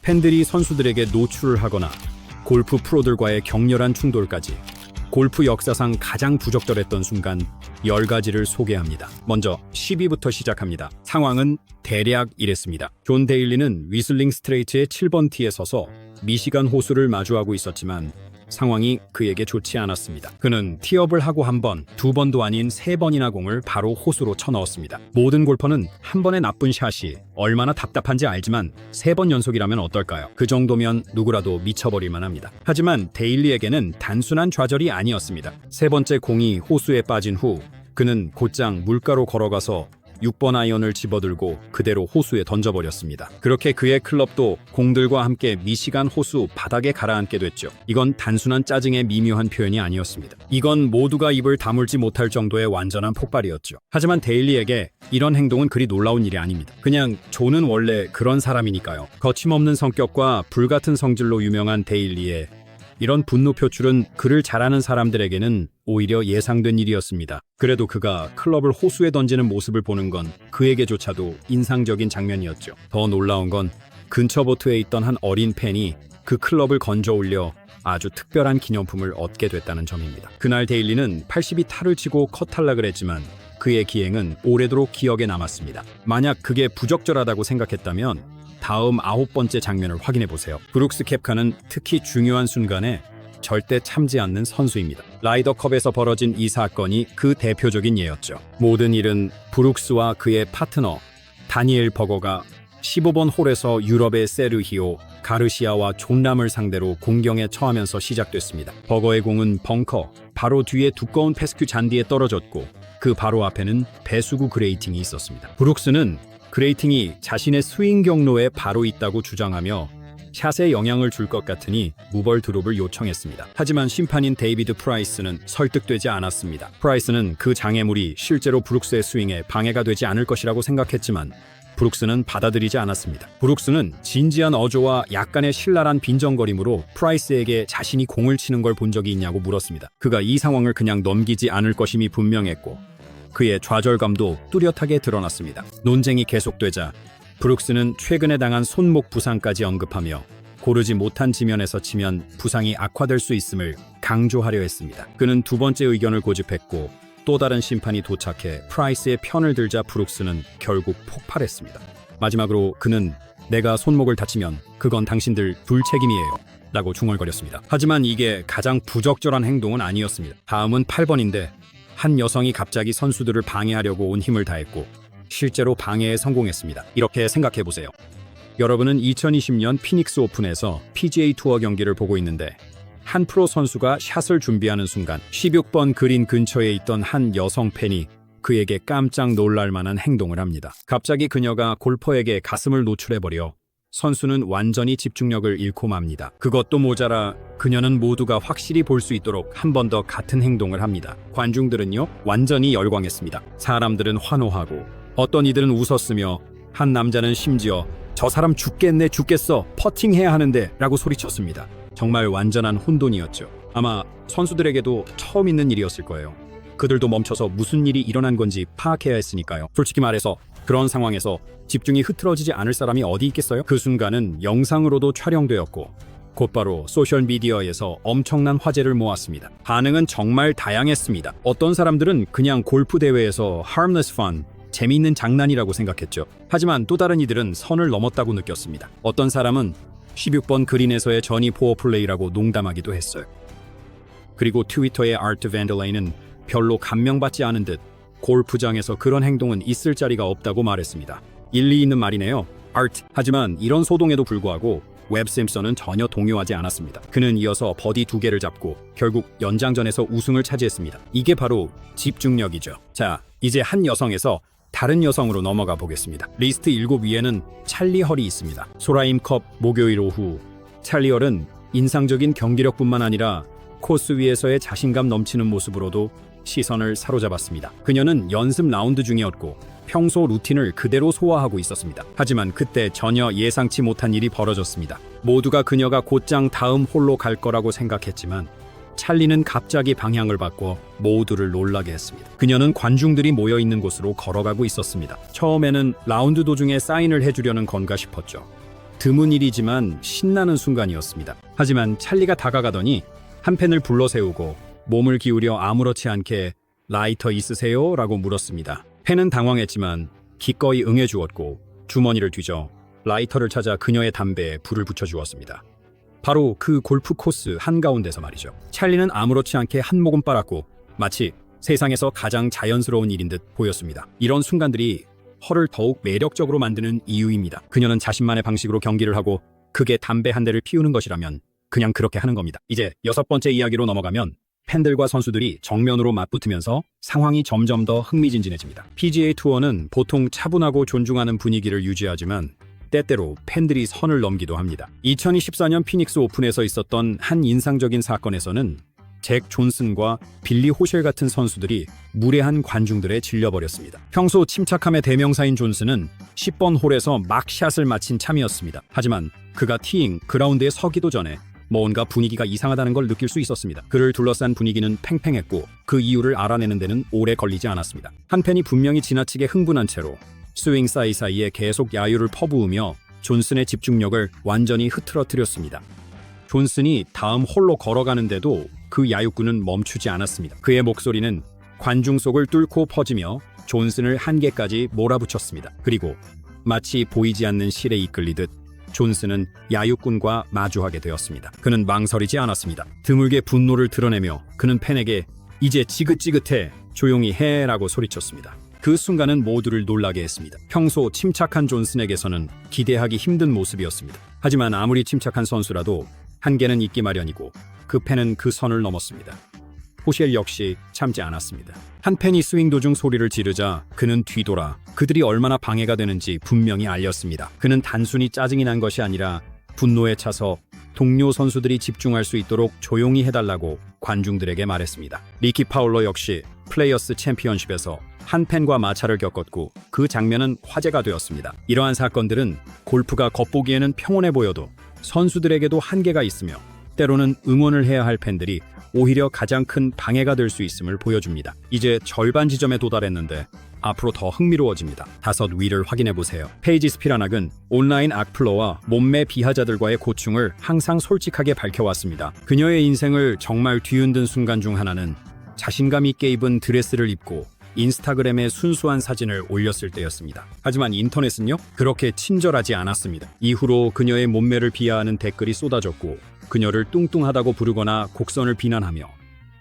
팬들이 선수들에게 노출을 하거나 골프 프로들과의 격렬한 충돌까지 골프 역사상 가장 부적절했던 순간 10가지를 소개합니다. 먼저 10위부터 시작합니다. 상황은 대략 이랬습니다. 존 데일리는 위슬링 스트레이트의 7번 티에 서서 미시간 호수를 마주하고 있었지만 상황이 그에게 좋지 않았습니다. 그는 티업을 하고 한 번, 두 번도 아닌 3번이나 공을 바로 호수로 쳐넣었습니다. 모든 골퍼는 한 번의 나쁜 샷이 얼마나 답답한지 알지만 3번 연속이라면 어떨까요? 그 정도면 누구라도 미쳐버릴 만합니다. 하지만 데일리에게는 단순한 좌절이 아니었습니다. 3번째 공이 호수에 빠진 후 그는 곧장 물가로 걸어가서 6번 아이언을 집어들고 그대로 호수에 던져버렸습니다. 그렇게 그의 클럽도 공들과 함께 미시간 호수 바닥에 가라앉게 됐죠. 이건 단순한 짜증의 미묘한 표현이 아니었습니다. 이건 모두가 입을 다물지 못할 정도의 완전한 폭발이었죠. 하지만 데일리에게 이런 행동은 그리 놀라운 일이 아닙니다. 그냥 존은 원래 그런 사람이니까요. 거침없는 성격과 불같은 성질로 유명한 데일리의 이런 분노 표출은 그를 잘 아는 사람들에게는 오히려 예상된 일이었습니다. 그래도 그가 클럽을 호수에 던지는 모습을 보는 건 그에게조차도 인상적인 장면이었죠. 더 놀라운 건 근처 보트에 있던 한 어린 팬이 그 클럽을 건져 올려 아주 특별한 기념품을 얻게 됐다는 점입니다. 그날 데일리는 80이 타를 치고 컷 탈락을 했지만 그의 기행은 오래도록 기억에 남았습니다. 만약 그게 부적절하다고 생각했다면 다음 9번째 장면을 확인해보세요. 브룩스 캡카는 특히 중요한 순간에 절대 참지 않는 선수입니다. 라이더컵에서 벌어진 이 사건이 그 대표적인 예였죠. 모든 일은 브룩스와 그의 파트너 다니엘 버거가 15번 홀에서 유럽의 세르히오 가르시아와 존 람을 상대로 공경에 처하면서 시작됐습니다. 버거의 공은 벙커 바로 뒤에 두꺼운 페스큐 잔디에 떨어졌고 그 바로 앞에는 배수구 그레이팅이 있었습니다. 브룩스는 그레이팅이 자신의 스윙 경로에 바로 있다고 주장하며 샷에 영향을 줄 것 같으니 무벌 드롭을 요청했습니다. 하지만 심판인 데이비드 프라이스는 설득되지 않았습니다. 프라이스는 그 장애물이 실제로 브룩스의 스윙에 방해가 되지 않을 것이라고 생각했지만 브룩스는 받아들이지 않았습니다. 브룩스는 진지한 어조와 약간의 신랄한 빈정거림으로 프라이스에게 자신이 공을 치는 걸 본 적이 있냐고 물었습니다. 그가 이 상황을 그냥 넘기지 않을 것임이 분명했고 그의 좌절감도 뚜렷하게 드러났습니다. 논쟁이 계속되자 브룩스는 최근에 당한 손목 부상까지 언급하며 고르지 못한 지면에서 치면 부상이 악화될 수 있음을 강조하려 했습니다. 그는 두 번째 의견을 고집했고 또 다른 심판이 도착해 프라이스의 편을 들자 브룩스는 결국 폭발했습니다. 마지막으로 그는 내가 손목을 다치면 그건 당신들 둘 책임이에요 라고 중얼거렸습니다. 하지만 이게 가장 부적절한 행동은 아니었습니다. 다음은 8번인데 한 여성이 갑자기 선수들을 방해하려고 온 힘을 다했고 실제로 방해에 성공했습니다. 이렇게 생각해보세요. 여러분은 2020년 피닉스 오픈에서 PGA 투어 경기를 보고 있는데 한 프로 선수가 샷을 준비하는 순간 16번 그린 근처에 있던 한 여성 팬이 그에게 깜짝 놀랄 만한 행동을 합니다. 갑자기 그녀가 골퍼에게 가슴을 노출해버려 선수는 완전히 집중력을 잃고 맙니다. 그것도 모자라 그녀는 모두가 확실히 볼 수 있도록 한 번 더 같은 행동을 합니다. 관중들은요 완전히 열광했습니다. 사람들은 환호하고 어떤 이들은 웃었으며 한 남자는 심지어 저 사람 죽겠네 죽겠어 퍼팅해야 하는데 라고 소리쳤습니다. 정말 완전한 혼돈이었죠. 아마 선수들에게도 처음 있는 일이었을 거예요. 그들도 멈춰서 무슨 일이 일어난 건지 파악해야 했으니까요. 솔직히 말해서 그런 상황에서 집중이 흐트러지지 않을 사람이 어디 있겠어요? 그 순간은 영상으로도 촬영되었고 곧바로 소셜미디어에서 엄청난 화제를 모았습니다. 반응은 정말 다양했습니다. 어떤 사람들은 그냥 골프 대회에서 harmless fun, 재미있는 장난이라고 생각했죠. 하지만 또 다른 이들은 선을 넘었다고 느꼈습니다. 어떤 사람은 16번 그린에서의 전이 포어 플레이라고 농담하기도 했어요. 그리고 트위터의 아트 밴델레이는 별로 감명받지 않은 듯 골프장에서 그런 행동은 있을 자리가 없다고 말했습니다. 일리 있는 말이네요. 아트. 하지만 이런 소동에도 불구하고 웹 심슨은 전혀 동요하지 않았습니다. 그는 이어서 버디 2개를 잡고 결국 연장전에서 우승을 차지했습니다. 이게 바로 집중력이죠. 자, 이제 한 여성에서 다른 여성으로 넘어가 보겠습니다. 리스트 7 위에는 찰리 헐이 있습니다. 소라임컵 목요일 오후 찰리 헐은 인상적인 경기력뿐만 아니라 코스 위에서의 자신감 넘치는 모습으로도 시선을 사로잡았습니다. 그녀는 연습 라운드 중이었고 평소 루틴을 그대로 소화하고 있었습니다. 하지만 그때 전혀 예상치 못한 일이 벌어졌습니다. 모두가 그녀가 곧장 다음 홀로 갈 거라고 생각했지만 찰리는 갑자기 방향을 바꿔 모두를 놀라게 했습니다. 그녀는 관중들이 모여있는 곳으로 걸어가고 있었습니다. 처음에는 라운드 도중에 사인을 해주려는 건가 싶었죠. 드문 일이지만 신나는 순간이었습니다. 하지만 찰리가 다가가더니 한 팬을 불러세우고 몸을 기울여 아무렇지 않게 라이터 있으세요? 라고 물었습니다. 팬은 당황했지만 기꺼이 응해주었고 주머니를 뒤져 라이터를 찾아 그녀의 담배에 불을 붙여주었습니다. 바로 그 골프 코스 한가운데서 말이죠. 찰리는 아무렇지 않게 한 모금 빨았고 마치 세상에서 가장 자연스러운 일인 듯 보였습니다. 이런 순간들이 헐을 더욱 매력적으로 만드는 이유입니다. 그녀는 자신만의 방식으로 경기를 하고 그게 담배 한 대를 피우는 것이라면 그냥 그렇게 하는 겁니다. 이제 6번째 이야기로 넘어가면 팬들과 선수들이 정면으로 맞붙으면서 상황이 점점 더 흥미진진해집니다. PGA 투어는 보통 차분하고 존중하는 분위기를 유지하지만 때때로 팬들이 선을 넘기도 합니다. 2024년 피닉스 오픈에서 있었던 한 인상적인 사건에서는 잭 존슨과 빌리 호셸 같은 선수들이 무례한 관중들에 질려버렸습니다. 평소 침착함의 대명사인 존슨은 10번 홀에서 막 샷을 마친 참이었습니다. 하지만 그가 티잉 그라운드에 서기도 전에 뭔가 분위기가 이상하다는 걸 느낄 수 있었습니다. 그를 둘러싼 분위기는 팽팽했고 그 이유를 알아내는 데는 오래 걸리지 않았습니다. 한 팬이 분명히 지나치게 흥분한 채로 스윙 사이사이에 계속 야유를 퍼부으며 존슨의 집중력을 완전히 흐트러뜨렸습니다. 존슨이 다음 홀로 걸어가는데도 그 야유꾼은 멈추지 않았습니다. 그의 목소리는 관중 속을 뚫고 퍼지며 존슨을 한계까지 몰아붙였습니다. 그리고 마치 보이지 않는 실에 이끌리듯 존슨은 야유꾼과 마주하게 되었습니다. 그는 망설이지 않았습니다. 드물게 분노를 드러내며 그는 팬에게 이제 지긋지긋해 조용히 해라고 소리쳤습니다. 그 순간은 모두를 놀라게 했습니다. 평소 침착한 존슨에게서는 기대하기 힘든 모습이었습니다. 하지만 아무리 침착한 선수라도 한계는 있기 마련이고 그 팬은 그 선을 넘었습니다. 호셸 역시 참지 않았습니다. 한 팬이 스윙 도중 소리를 지르자 그는 뒤돌아 그들이 얼마나 방해가 되는지 분명히 알렸습니다. 그는 단순히 짜증이 난 것이 아니라 분노에 차서 동료 선수들이 집중할 수 있도록 조용히 해달라고 관중들에게 말했습니다. 리키 파울러 역시 플레이어스 챔피언십에서 한 팬과 마찰을 겪었고 그 장면은 화제가 되었습니다. 이러한 사건들은 골프가 겉보기에는 평온해 보여도 선수들에게도 한계가 있으며 때로는 응원을 해야 할 팬들이 오히려 가장 큰 방해가 될 수 있음을 보여줍니다. 이제 절반 지점에 도달했는데 앞으로 더 흥미로워집니다. 5위를 확인해보세요. 페이지 스피라낙은 온라인 악플러와 몸매 비하자들과의 고충을 항상 솔직하게 밝혀왔습니다. 그녀의 인생을 정말 뒤흔든 순간 중 하나는 자신감 있게 입은 드레스를 입고 인스타그램에 순수한 사진을 올렸을 때였습니다. 하지만 인터넷은요? 그렇게 친절하지 않았습니다. 이후로 그녀의 몸매를 비하하는 댓글이 쏟아졌고 그녀를 뚱뚱하다고 부르거나 곡선을 비난하며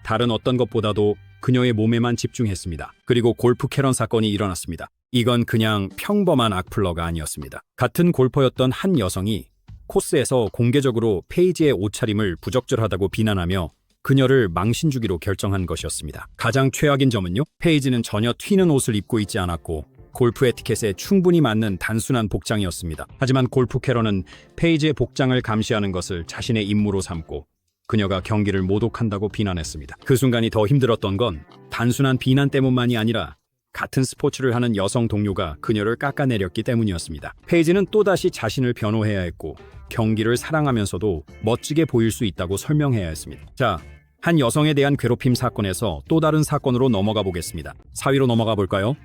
다른 어떤 것보다도 그녀의 몸에만 집중했습니다. 그리고 골프 캐런 사건이 일어났습니다. 이건 그냥 평범한 악플러가 아니었습니다. 같은 골퍼였던 한 여성이 코스에서 공개적으로 페이지의 옷차림을 부적절하다고 비난하며 그녀를 망신주기로 결정한 것이었습니다. 가장 최악인 점은요, 페이지는 전혀 튀는 옷을 입고 있지 않았고 골프 에티켓에 충분히 맞는 단순한 복장이었습니다. 하지만 골프 캐런은 페이지의 복장을 감시하는 것을 자신의 임무로 삼고 그녀가 경기를 모독한다고 비난했습니다. 그 순간이 더 힘들었던 건 단순한 비난 때문만이 아니라 같은 스포츠를 하는 여성 동료가 그녀를 깎아내렸기 때문이었습니다. 페이지는 또다시 자신을 변호해야 했고 경기를 사랑하면서도 멋지게 보일 수 있다고 설명해야 했습니다. 자, 한 여성에 대한 괴롭힘 사건에서 또 다른 사건으로 넘어가 보겠습니다. 4위로 넘어가 볼까요?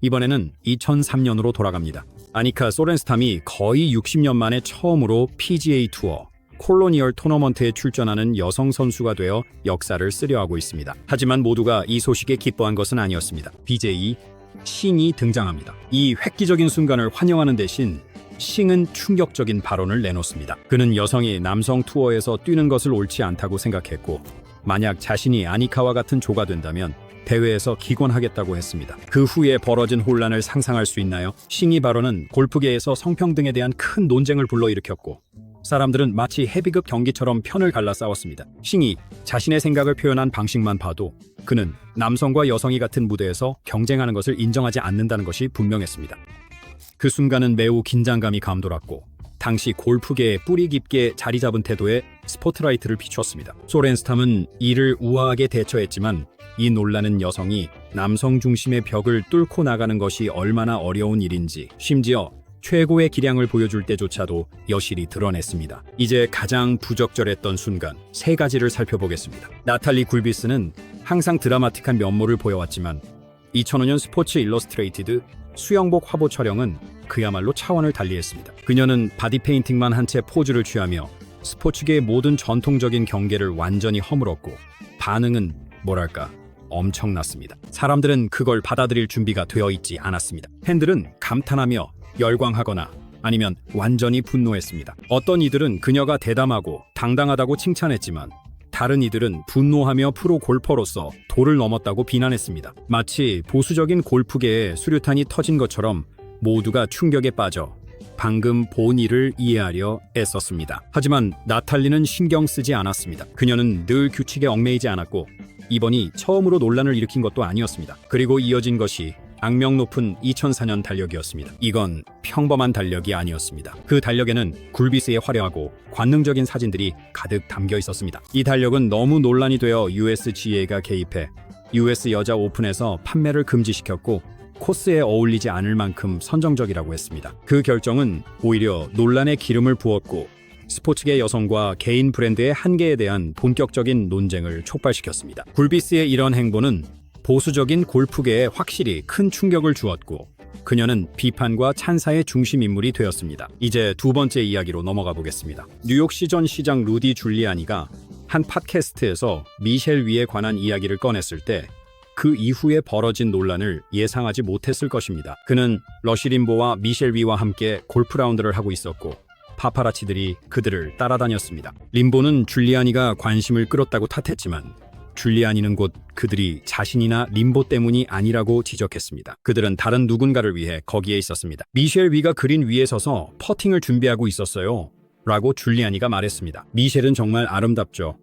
이번에는 2003년으로 돌아갑니다. 아니카 소렌스탐이 거의 60년 만에 처음으로 PGA 투어 콜로니얼 토너먼트에 출전하는 여성 선수가 되어 역사를 쓰려하고 있습니다. 하지만 모두가 이 소식에 기뻐한 것은 아니었습니다. BJ 싱이 등장합니다. 이 획기적인 순간을 환영하는 대신 싱은 충격적인 발언을 내놓습니다. 그는 여성이 남성 투어에서 뛰는 것을 옳지 않다고 생각했고 만약 자신이 아니카와 같은 조가 된다면 대회에서 기권하겠다고 했습니다. 그 후에 벌어진 혼란을 상상할 수 있나요? 싱이 발언은 골프계에서 성평등에 대한 큰 논쟁을 불러일으켰고 사람들은 마치 헤비급 경기처럼 편을 갈라 싸웠습니다. 싱이 자신의 생각을 표현한 방식만 봐도 그는 남성과 여성이 같은 무대에서 경쟁하는 것을 인정하지 않는다는 것이 분명했습니다. 그 순간은 매우 긴장감이 감돌았고 당시 골프계에 뿌리 깊게 자리 잡은 태도에 스포트라이트를 비추었습니다. 소렌스탐은 이를 우아하게 대처했지만 이 논란은 여성이 남성 중심의 벽을 뚫고 나가는 것이 얼마나 어려운 일인지 심지어 최고의 기량을 보여줄 때조차도 여실히 드러냈습니다. 이제 가장 부적절했던 순간 3가지를 살펴보겠습니다. 나탈리 굴비스는 항상 드라마틱한 면모를 보여왔지만 2005년 스포츠 일러스트레이티드 수영복 화보 촬영은 그야말로 차원을 달리했습니다. 그녀는 바디 페인팅만 한 채 포즈를 취하며 스포츠계의 모든 전통적인 경계를 완전히 허물었고 반응은 뭐랄까 엄청났습니다. 사람들은 그걸 받아들일 준비가 되어 있지 않았습니다. 팬들은 감탄하며 열광하거나 아니면 완전히 분노했습니다. 어떤 이들은 그녀가 대담하고 당당하다고 칭찬했지만 다른 이들은 분노하며 프로 골퍼로서 도를 넘었다고 비난했습니다. 마치 보수적인 골프계에 수류탄이 터진 것처럼 모두가 충격에 빠져 방금 본 일을 이해하려 애썼습니다. 하지만 나탈리는 신경 쓰지 않았습니다. 그녀는 늘 규칙에 얽매이지 않았고 이번이 처음으로 논란을 일으킨 것도 아니었습니다. 그리고 이어진 것이 악명 높은 2004년 달력이었습니다. 이건 평범한 달력이 아니었습니다. 그 달력에는 굴비스의 화려하고 관능적인 사진들이 가득 담겨 있었습니다. 이 달력은 너무 논란이 되어 USGA가 개입해 US 여자 오픈에서 판매를 금지시켰고 코스에 어울리지 않을 만큼 선정적이라고 했습니다. 그 결정은 오히려 논란에 기름을 부었고 스포츠계 여성과 개인 브랜드의 한계에 대한 본격적인 논쟁을 촉발시켰습니다. 굴비스의 이런 행보는 보수적인 골프계에 확실히 큰 충격을 주었고 그녀는 비판과 찬사의 중심 인물이 되었습니다. 이제 두 번째 이야기로 넘어가 보겠습니다. 뉴욕시 전 시장 루디 줄리아니가 한 팟캐스트에서 미셸 위에 관한 이야기를 꺼냈을 때 그 이후에 벌어진 논란을 예상하지 못했을 것입니다. 그는 러시 림보와 미셸 위와 함께 골프 라운드를 하고 있었고 파파라치들이 그들을 따라다녔습니다. 림보는 줄리아니가 관심을 끌었다고 탓했지만 줄리아니는 곧 그들이 자신이나 림보 때문이 아니라고 지적했습니다. 그들은 다른 누군가를 위해 거기에 있었습니다. 미셸 위가 그린 위에 서서 퍼팅을 준비하고 있었어요 라고 줄리아니가 말했습니다. 미셸은 정말 아름답죠.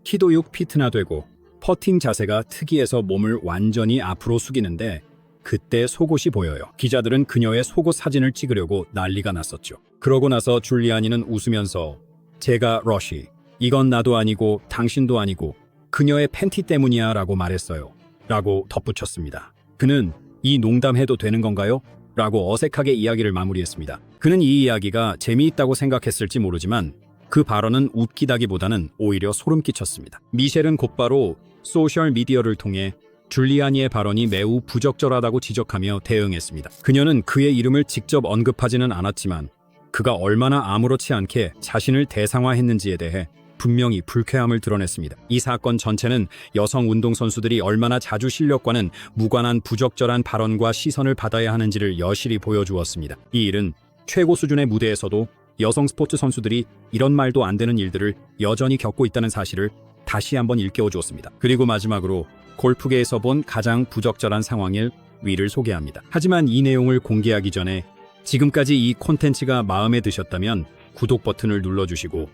키도 6피트나 되고 퍼팅 자세가 특이해서 몸을 완전히 앞으로 숙이는데 그때 속옷이 보여요. 기자들은 그녀의 속옷 사진을 찍으려고 난리가 났었죠. 그러고 나서 줄리아니는 웃으면서 제가 러시, 이건 나도 아니고 당신도 아니고 그녀의 팬티 때문이야 라고 말했어요. 라고 덧붙였습니다. 그는 이 농담해도 되는 건가요? 라고 어색하게 이야기를 마무리했습니다. 그는 이 이야기가 재미있다고 생각했을지 모르지만 그 발언은 웃기다기보다는 오히려 소름 끼쳤습니다. 미셸은 곧바로 소셜미디어를 통해 줄리아니의 발언이 매우 부적절하다고 지적하며 대응했습니다. 그녀는 그의 이름을 직접 언급하지는 않았지만 그가 얼마나 아무렇지 않게 자신을 대상화했는지에 대해 분명히 불쾌함을 드러냈습니다. 이 사건 전체는 여성 운동선수들이 얼마나 자주 실력과는 무관한 부적절한 발언과 시선을 받아야 하는지를 여실히 보여주었습니다. 이 일은 최고 수준의 무대에서도 여성 스포츠 선수들이 이런 말도 안 되는 일들을 여전히 겪고 있다는 사실을 다시 한번 일깨워주었습니다. 그리고 마지막으로 골프계에서 본 가장 부적절한 상황일 위를 소개합니다. 하지만 이 내용을 공개하기 전에 지금까지 이 콘텐츠가 마음에 드셨다면 구독 버튼을 눌러주시고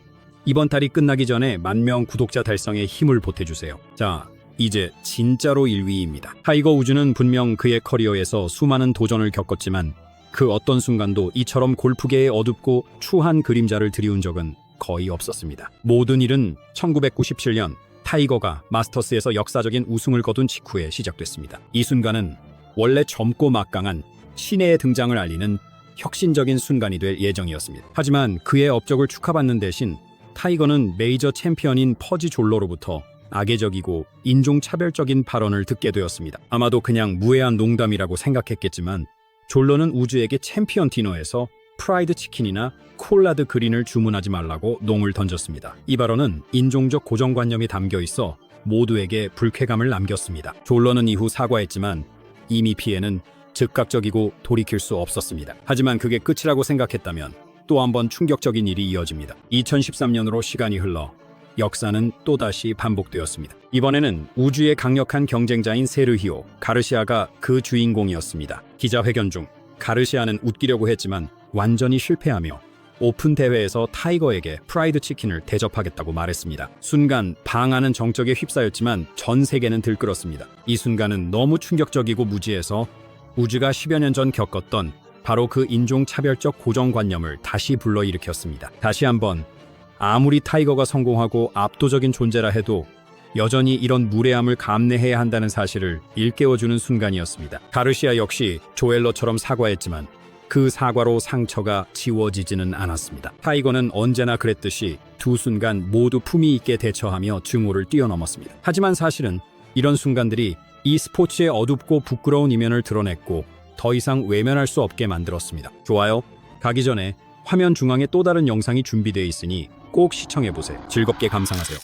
이번 달이 끝나기 전에 10,000명 구독자 달성에 힘을 보태주세요. 자, 이제 진짜로 1위입니다. 타이거 우즈는 분명 그의 커리어에서 수많은 도전을 겪었지만 그 어떤 순간도 이처럼 골프계의 어둡고 추한 그림자를 드리운 적은 거의 없었습니다. 모든 일은 1997년 타이거가 마스터스에서 역사적인 우승을 거둔 직후에 시작됐습니다. 이 순간은 원래 젊고 막강한 신예의 등장을 알리는 혁신적인 순간이 될 예정이었습니다. 하지만 그의 업적을 축하받는 대신 타이거는 메이저 챔피언인 퍼지 졸로로부터 악의적이고 인종차별적인 발언을 듣게 되었습니다. 아마도 그냥 무해한 농담이라고 생각했겠지만 졸로는 우즈에게 챔피언 디너에서 프라이드 치킨이나 콜라드 그린을 주문하지 말라고 농을 던졌습니다. 이 발언은 인종적 고정관념이 담겨 있어 모두에게 불쾌감을 남겼습니다. 졸로는 이후 사과했지만 이미 피해는 즉각적이고 돌이킬 수 없었습니다. 하지만 그게 끝이라고 생각했다면 또 한 번 충격적인 일이 이어집니다. 2013년으로 시간이 흘러 역사는 또다시 반복되었습니다. 이번에는 우주의 강력한 경쟁자인 세르히오 가르시아가 그 주인공이었습니다. 기자회견 중 가르시아는 웃기려고 했지만 완전히 실패하며 오픈 대회에서 타이거에게 프라이드 치킨을 대접하겠다고 말했습니다. 순간 방하는 정적에 휩싸였지만 전 세계는 들끓었습니다. 이 순간은 너무 충격적이고 무지해서 우즈가 10여 년 전 겪었던 바로 그 인종차별적 고정관념을 다시 불러일으켰습니다. 다시 한번 아무리 타이거가 성공하고 압도적인 존재라 해도 여전히 이런 무례함을 감내해야 한다는 사실을 일깨워주는 순간이었습니다. 가르시아 역시 조엘러처럼 사과했지만 그 사과로 상처가 지워지지는 않았습니다. 타이거는 언제나 그랬듯이 두 순간 모두 품위 있게 대처하며 증오를 뛰어넘었습니다. 하지만 사실은 이런 순간들이 이 스포츠의 어둡고 부끄러운 이면을 드러냈고 더 이상 외면할 수 없게 만들었습니다. 좋아요. 가기 전에 화면 중앙에 또 다른 영상이 준비되어 있으니 꼭 시청해보세요. 즐겁게 감상하세요.